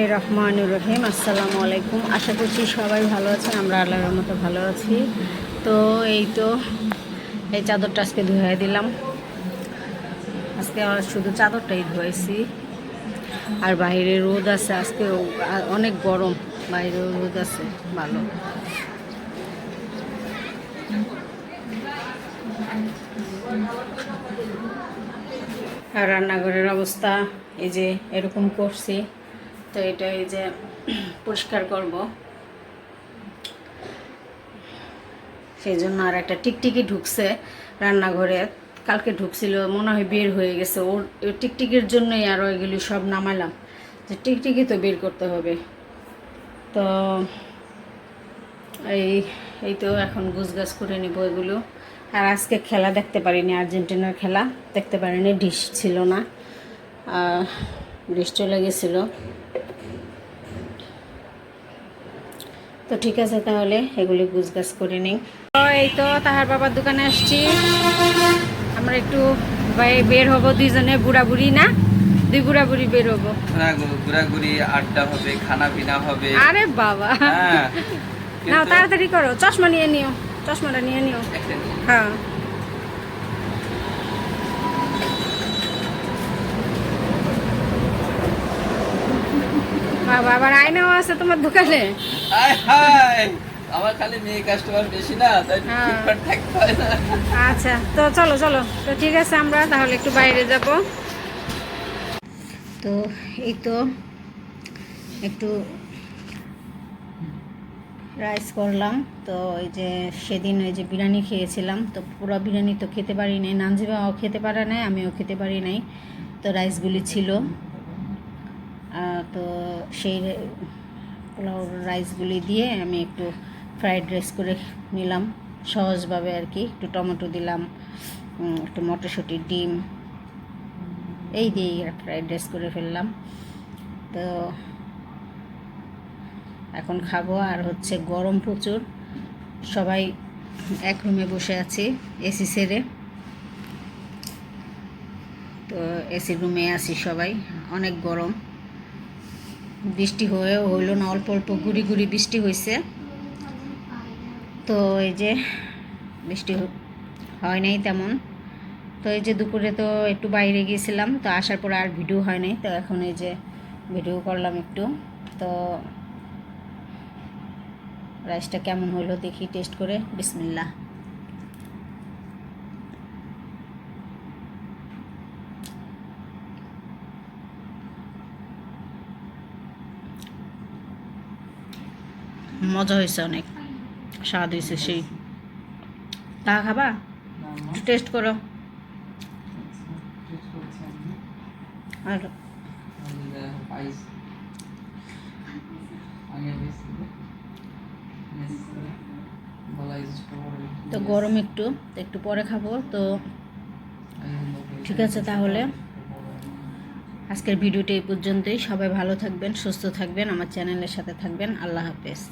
রহমানুর রহিম, আসসালামু আলাইকুম। আশা করছি সবাই ভালো আছেন। আমরা আল্লাহর মতো ভালো আছি। তো এই চাদরটা আজকে ধুয়ে দিলাম। আজকে শুধু চাদরটাই ধুয়েছি। আর বাইরে রোদ আছে, আজকে অনেক গরম, বাইরে রোদ আছে ভালো। আর রান্নাঘরের অবস্থা এই যে এরকম করছি। তো এটা এই যে পরিষ্কার করব, সেই জন্য। আর একটা টিকটিকি ঢুকছে রান্নাঘরে, কালকে ঢুকছিল, মনে হয় বের হয়ে গেছে। ওর টিকটিকির জন্যই আরও এগুলি সব নামালাম, যে টিকটিকি তো বের করতে হবে। তো এই তো এখন গুছগাছ করে নেব এগুলো। আর আজকে খেলা দেখতে পারিনি, আর্জেন্টিনার খেলা দেখতে পারিনি, ডিশ ছিল না, ডিশ চলে গেছিলো। তো ঠিক আছে, তাহলে এগুলি গুছগাছ করে নিই। তো এই তো তাহার বাবার দোকানে আসছি। আমরা একটু বের হব দুইজনে, বুড়ি না, দুই বুড়ি বের হবো, ঘোরাঘুরি, আড্ডা হবে, খানা পিনা হবে। আরে বাবা, নাও তাড়াতাড়ি করো, চশমা নিয়ে নিও, চশমাটা নিয়ে নিও। হ্যাঁ, বাবা আবার আয়নাও আছে তোমার দোকানে। আমার খালি মেয়ে কাস্টমার বেশি না, তাই ফিটফাট থাকতে হয় না। আচ্ছা, তো চলো চলো, তো ঠিক আছে, আমরা তাহলে একটু বাইরে যাব। তো এই তো একটু রাইস করলাম। তো এই যে সেদিন ওই যে বিরিয়ানি খেয়েছিলাম, তো পুরো বিরিয়ানি তো খেতে পারি নাই, নানজিবাও খেতে পারে নাই, আমিও খেতে পারি নাই। তো রাইসগুলি ছিল, তো সেই পোলাও রাইসগুলি দিয়ে আমি একটু ফ্রাইড রাইস করে নিলাম সহজভাবে আর কি। একটু টমেটো দিলাম, একটু মটরশুঁটি, ডিম, এই দিয়ে ফ্রাইড রাইস করে ফেললাম। তো এখন খাবো। আর হচ্ছে গরম প্রচুর, সবাই এক রুমে বসে আছি এসি ছেড়ে। তো এসি রুমে আছি সবাই, অনেক গরম। বৃষ্টি হইল না, অল্প অল্প গুড়ি গুড়ি বৃষ্টি হয়েছে। তো এই যে বৃষ্টি হয় নাই তেমন। তো এই যে দুপুরে তো একটু বাইরে গিয়েছিলাম, তো আসার পরে আর ভিডিও হয় নাই। তো এখন এই যে ভিডিও করলাম একটু। তো রাইসটা কেমন হলো দেখি টেস্ট করে। বিসমিল্লাহ। মজা হয়েছে, অনেক স্বাদ হয়েছে সেই। তা খাবা? একটু টেস্ট করো। আর তো গরম একটু, একটু পরে খাবো। তো ঠিক আছে, তাহলে আজকের ভিডিওটি এই পর্যন্তই। সবাই ভালো থাকবেন, সুস্থ থাকবেন, আমার চ্যানেলের সাথে থাকবেন। আল্লাহ হাফেজ।